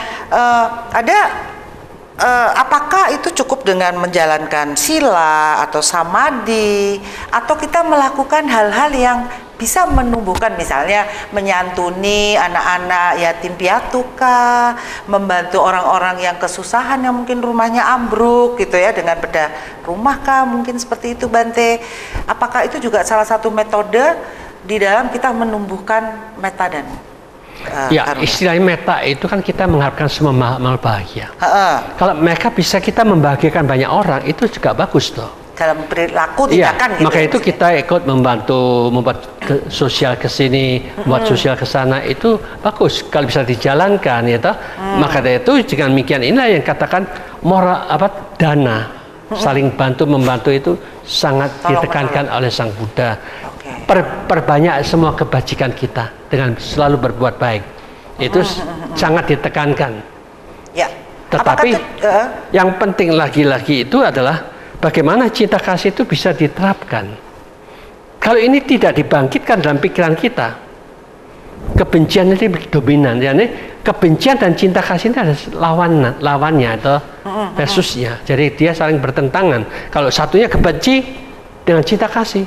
apakah itu cukup dengan menjalankan sila atau samadhi, atau kita melakukan hal-hal yang bisa menumbuhkan, misalnya menyantuni anak-anak yatim piatu kah, membantu orang-orang yang kesusahan yang mungkin rumahnya ambruk gitu ya, dengan bedah rumah kah, mungkin seperti itu, Bante. Apakah itu juga salah satu metode di dalam kita menumbuhkan metta dan
ya, istilahnya metta itu kan kita mengharapkan semua makhluk bahagia. Kalau mereka bisa kita membahagiakan banyak orang, itu juga bagus toh.
Dalam perilaku tindakan gitu.
Maka itu kita ikut membantu membuat sosial ke sini, buat sosial ke sana, itu bagus kalau bisa dijalankan ya toh. Maka dari itu dengan demikian inilah yang katakan moral dana, saling bantu membantu itu sangat ditekankan oleh Sang Buddha. Perbanyak semua kebajikan kita dengan selalu berbuat baik. Itu sangat ditekankan. Ya. Tetapi yang penting lagi-lagi itu adalah bagaimana cinta kasih itu bisa diterapkan. Kalau ini tidak dibangkitkan dalam pikiran kita, kebencian itu dominan. Yani kebencian dan cinta kasih itu ada lawannya atau versusnya. Jadi dia saling bertentangan. Kalau satunya kebenci dengan cinta kasih,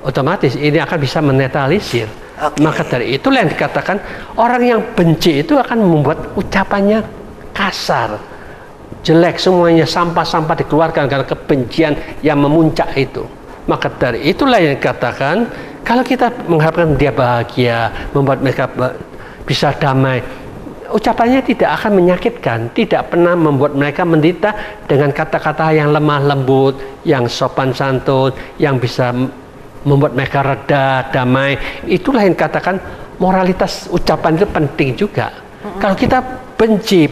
otomatis ini akan bisa menetralisir. Maka dari itulah yang dikatakan orang yang benci itu akan membuat ucapannya kasar, jelek, semuanya sampah-sampah dikeluarkan karena kebencian yang memuncak itu. Maka dari itulah yang dikatakan kalau kita mengharapkan dia bahagia, membuat mereka bisa damai, ucapannya tidak akan menyakitkan, tidak pernah membuat mereka menderita dengan kata-kata yang lemah lembut, yang sopan santun, yang bisa membuat mereka reda, damai. Itulah yang dikatakan moralitas ucapan itu penting juga. Kalau kita benci,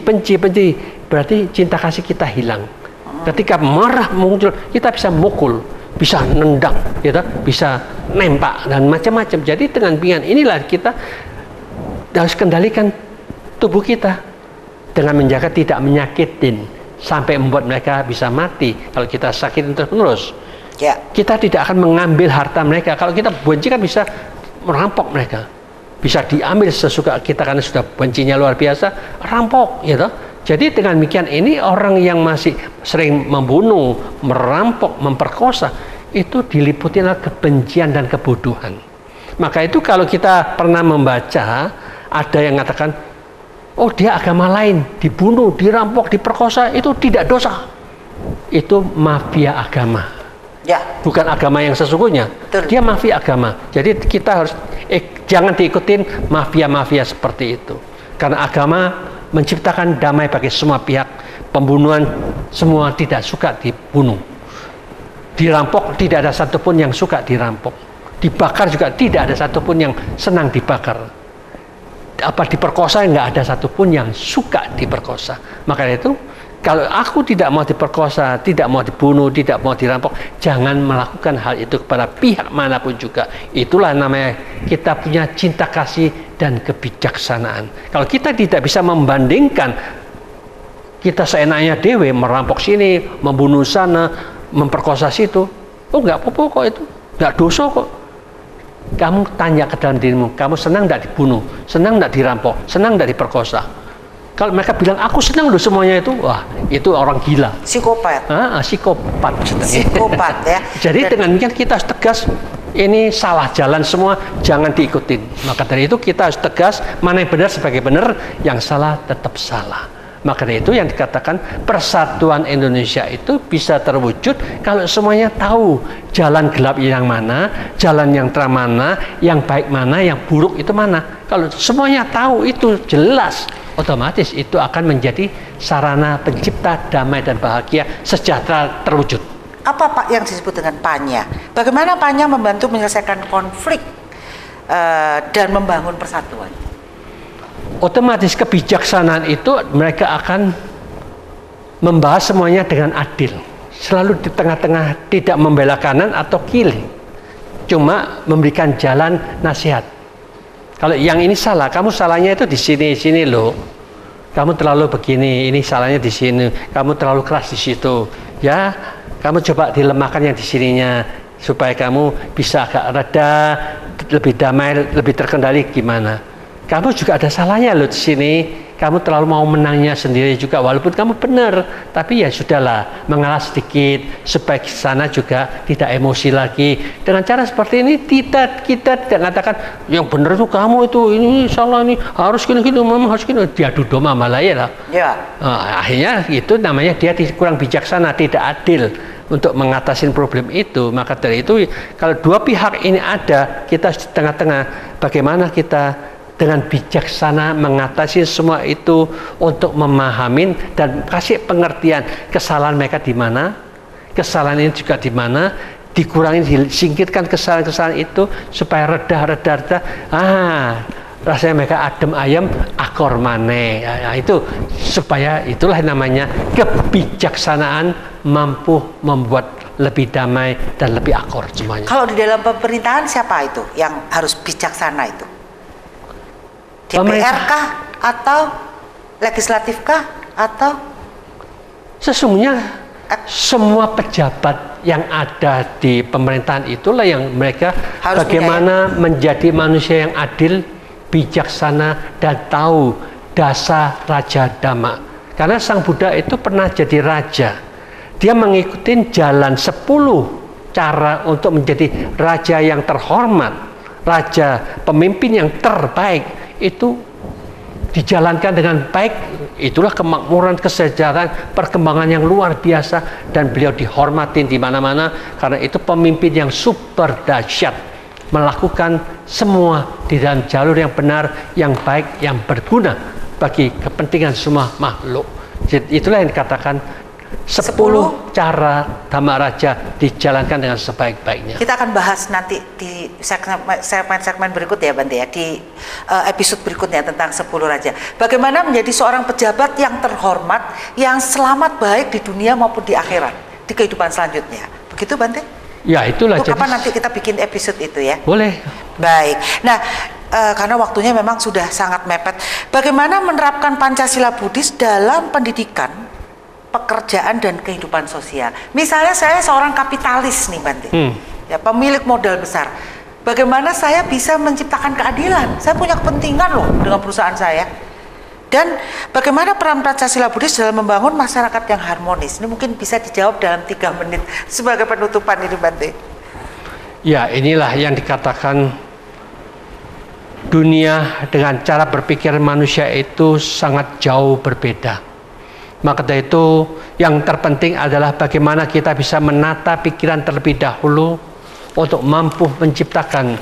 berarti cinta kasih kita hilang. Ketika marah muncul, kita bisa mukul, bisa nendang, gitu, bisa nempak dan macam-macam. Jadi dengan pilihan inilah kita harus kendalikan tubuh kita dengan menjaga tidak menyakitin sampai membuat mereka bisa mati. Kalau kita sakitin terus-menerus, kita tidak akan mengambil harta mereka. Kalau kita benci kan bisa merampok mereka, bisa diambil sesuka kita karena sudah bencinya luar biasa, rampok, gitu. Jadi dengan demikian ini orang yang masih sering membunuh, merampok, memperkosa, itu diliputi oleh kebencian dan kebodohan. Maka itu kalau kita pernah membaca, ada yang mengatakan, oh dia agama lain, dibunuh, dirampok, diperkosa, itu tidak dosa. Itu mafia agama. Bukan agama yang sesungguhnya. Dia mafia agama. Jadi kita harus jangan diikutin mafia-mafia seperti itu. Karena agama menciptakan damai bagi semua pihak. Pembunuhan semua tidak suka dibunuh. Dirampok tidak ada satupun yang suka dirampok. Dibakar juga tidak ada satupun yang senang dibakar. Diperkosa nggak ada satupun yang suka diperkosa. Maka itu kalau aku tidak mau diperkosa, tidak mau dibunuh, tidak mau dirampok, jangan melakukan hal itu kepada pihak manapun juga. Itulah namanya kita punya cinta kasih dan kebijaksanaan. Kalau kita tidak bisa membandingkan, kita seenaknya dewe, merampok sini, membunuh sana, memperkosa situ, oh nggak apa-apa kok itu, nggak dosa kok. Kamu tanya ke dalam dirimu, kamu senang nggak dibunuh, senang nggak dirampok, senang nggak diperkosa? Kalau mereka bilang aku senang loh semuanya itu, wah itu orang gila. Psikopat. Psikopat. Psikopat ya. Jadi dengan demikian kita harus tegas, ini salah jalan semua, jangan diikutin. Maka dari itu kita harus tegas, mana yang benar sebagai benar, yang salah tetap salah. Maka dari itu yang dikatakan persatuan Indonesia itu bisa terwujud kalau semuanya tahu jalan gelap yang mana, jalan yang terang mana, yang baik mana, yang buruk itu mana. Kalau semuanya tahu itu jelas, otomatis itu akan menjadi sarana pencipta damai dan bahagia sejahtera terwujud.
Apa Pak yang disebut dengan Panya? Bagaimana Panya membantu menyelesaikan konflik dan membangun persatuan?
Otomatis kebijaksanaan itu mereka akan membahas semuanya dengan adil, selalu di tengah-tengah, tidak membela kanan atau kiri, cuma memberikan jalan nasihat. Kalau yang ini salah, kamu salahnya itu di sini loh, kamu terlalu begini, ini salahnya di sini, kamu terlalu keras di situ, ya kamu coba dilemahkan yang di sininya supaya kamu bisa agak reda, lebih damai, lebih terkendali gimana. Kamu juga ada salahnya loh di sini. Kamu terlalu mau menangnya sendiri juga, walaupun kamu benar. Tapi ya sudahlah, mengalah sedikit supaya di sana juga tidak emosi lagi. Dengan cara seperti ini kita tidak mengatakan yang benar itu kamu itu ini salah ini harus gini mama harus gini. Diadu domba malah ya lah. Ya. Akhirnya itu namanya dia kurang bijaksana, tidak adil untuk mengatasi problem itu. Maka dari itu kalau dua pihak ini ada, kita di tengah-tengah, bagaimana kita dengan bijaksana mengatasi semua itu untuk memahami dan kasih pengertian kesalahan mereka di mana, kesalahan ini juga di mana, dikurangi, disingkirkan kesalahan-kesalahan itu supaya reda. Rasanya mereka adem ayam akor maneh. Itu supaya itulah namanya kebijaksanaan mampu membuat lebih damai dan lebih akor semuanya.
Kalau di dalam pemerintahan siapa itu yang harus bijaksana itu? DPR kah atau legislatif kah atau
sesungguhnya semua pejabat yang ada di pemerintahan itulah yang mereka harus bagaimana menjadi manusia yang adil, bijaksana dan tahu dasar raja dhamma. Karena Sang Buddha itu pernah jadi raja. Dia mengikuti jalan 10 cara untuk menjadi raja yang terhormat, raja pemimpin yang terbaik. Itu dijalankan dengan baik, itulah kemakmuran, kesejahteraan, perkembangan yang luar biasa, dan beliau dihormatin di mana-mana karena itu pemimpin yang super dahsyat, melakukan semua di dalam jalur yang benar, yang baik, yang berguna bagi kepentingan semua makhluk. Jadi itulah yang dikatakan 10 cara Dhamma Raja dijalankan dengan sebaik-baiknya.
Kita akan bahas nanti di segmen berikut ya Bante ya, di episode berikutnya tentang 10 raja. Bagaimana menjadi seorang pejabat yang terhormat, yang selamat baik di dunia maupun di akhirat, di kehidupan selanjutnya. Begitu Bante?
Ya itulah.
Itu kapan nanti kita bikin episode itu ya?
Boleh.
Baik. Nah, karena waktunya memang sudah sangat mepet. Bagaimana menerapkan Pancasila Buddhis dalam pendidikan, pekerjaan dan kehidupan sosial? Misalnya saya seorang kapitalis nih Bante, ya pemilik modal besar. Bagaimana saya bisa menciptakan keadilan? Saya punya kepentingan loh dengan perusahaan saya. Dan bagaimana peran Pancasila Buddhis dalam membangun masyarakat yang harmonis? Ini mungkin bisa dijawab dalam 3 menit sebagai penutupan ini Bante.
Ya inilah yang dikatakan dunia dengan cara berpikir manusia itu sangat jauh berbeda. Maka dari itu yang terpenting adalah bagaimana kita bisa menata pikiran terlebih dahulu untuk mampu menciptakan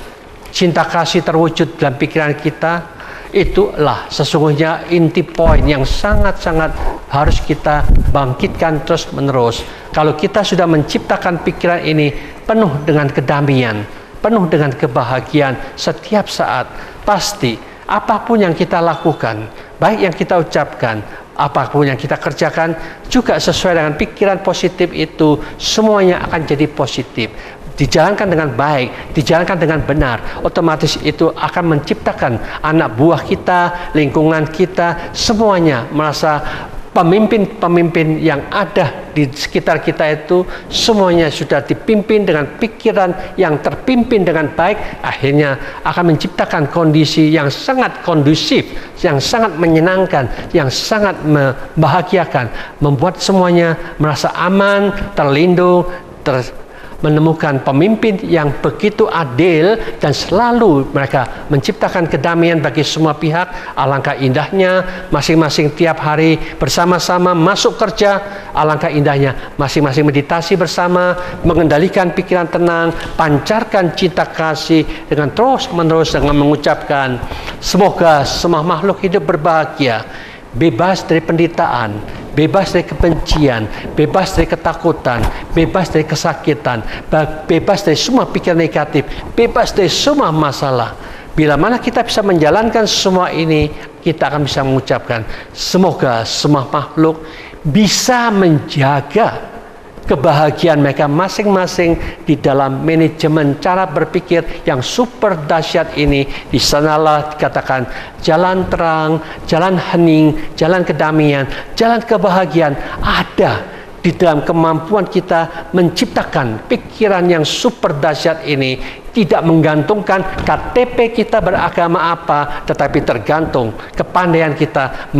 cinta kasih terwujud dalam pikiran kita. Itulah sesungguhnya inti poin yang sangat-sangat harus kita bangkitkan terus menerus. Kalau kita sudah menciptakan pikiran ini penuh dengan kedamaian, penuh dengan kebahagiaan setiap saat, pasti apapun yang kita lakukan, baik yang kita ucapkan, apapun yang kita kerjakan juga sesuai dengan pikiran positif itu, semuanya akan jadi positif. Dijalankan dengan baik, dijalankan dengan benar, otomatis itu akan menciptakan anak buah kita, lingkungan kita, semuanya merasa pemimpin-pemimpin yang ada di sekitar kita itu semuanya sudah dipimpin dengan pikiran yang terpimpin dengan baik, akhirnya akan menciptakan kondisi yang sangat kondusif, yang sangat menyenangkan, yang sangat membahagiakan, membuat semuanya merasa aman, terlindung, menemukan pemimpin yang begitu adil dan selalu mereka menciptakan kedamaian bagi semua pihak, alangkah indahnya masing-masing tiap hari bersama-sama masuk kerja, alangkah indahnya masing-masing meditasi bersama, mengendalikan pikiran tenang, pancarkan cinta kasih dengan terus-menerus dengan mengucapkan semoga semua makhluk hidup berbahagia, bebas dari penderitaan, bebas dari kebencian, bebas dari ketakutan, bebas dari kesakitan, bebas dari semua pikiran negatif, bebas dari semua masalah. Bila mana kita bisa menjalankan semua ini, kita akan bisa mengucapkan semoga semua makhluk bisa menjaga kebahagiaan mereka masing-masing di dalam manajemen cara berpikir yang super dahsyat ini. Di sanalah dikatakan jalan terang, jalan hening, jalan kedamaian, jalan kebahagiaan ada di dalam kemampuan kita menciptakan pikiran yang super dahsyat ini. Tidak menggantungkan KTP kita beragama apa, tetapi tergantung kepandaian kita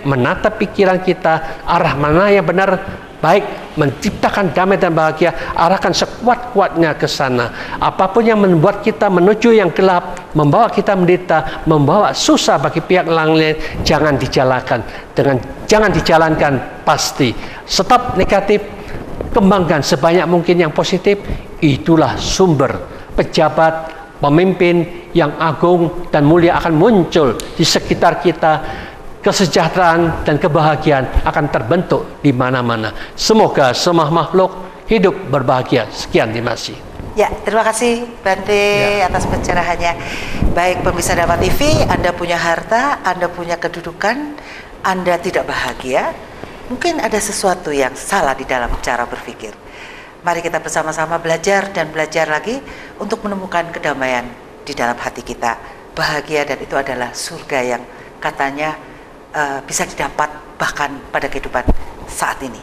menata pikiran kita arah mana yang benar, baik menciptakan damai dan bahagia, arahkan sekuat-kuatnya ke sana. Apapun yang membuat kita menuju yang gelap, membawa kita menderita, membawa susah bagi pihak lain, jangan dijalankan pasti. Stop negatif, kembangkan sebanyak mungkin yang positif. Itulah sumber pejabat, pemimpin yang agung dan mulia akan muncul di sekitar kita. Kesejahteraan dan kebahagiaan akan terbentuk di mana-mana. Semoga semua makhluk hidup berbahagia. Sekian, terima kasih.
Ya, terima kasih Bante atas pencerahannya. Baik pemirsa Dharma TV, Anda punya harta, Anda punya kedudukan, Anda tidak bahagia, mungkin ada sesuatu yang salah di dalam cara berpikir. Mari kita bersama-sama belajar dan belajar lagi untuk menemukan kedamaian di dalam hati kita. Bahagia, dan itu adalah surga yang katanya bisa didapat bahkan pada kehidupan saat ini.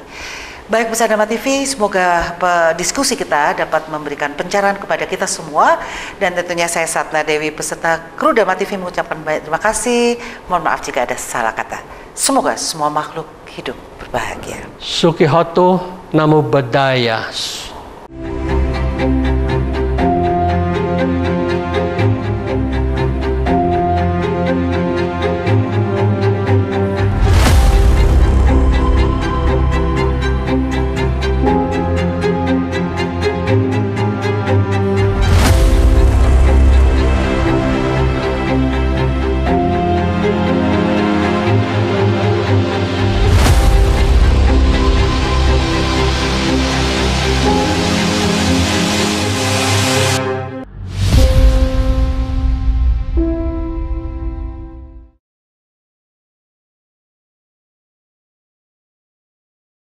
Baik pemirsa Dharma TV, semoga diskusi kita dapat memberikan pencerahan kepada kita semua. Dan tentunya saya Satna Dewi beserta kru Dharma TV mengucapkan banyak terima kasih. Mohon maaf jika ada salah kata. Semoga semua makhluk hidup berbahagia.
Sukihoto Namo Buddhaya.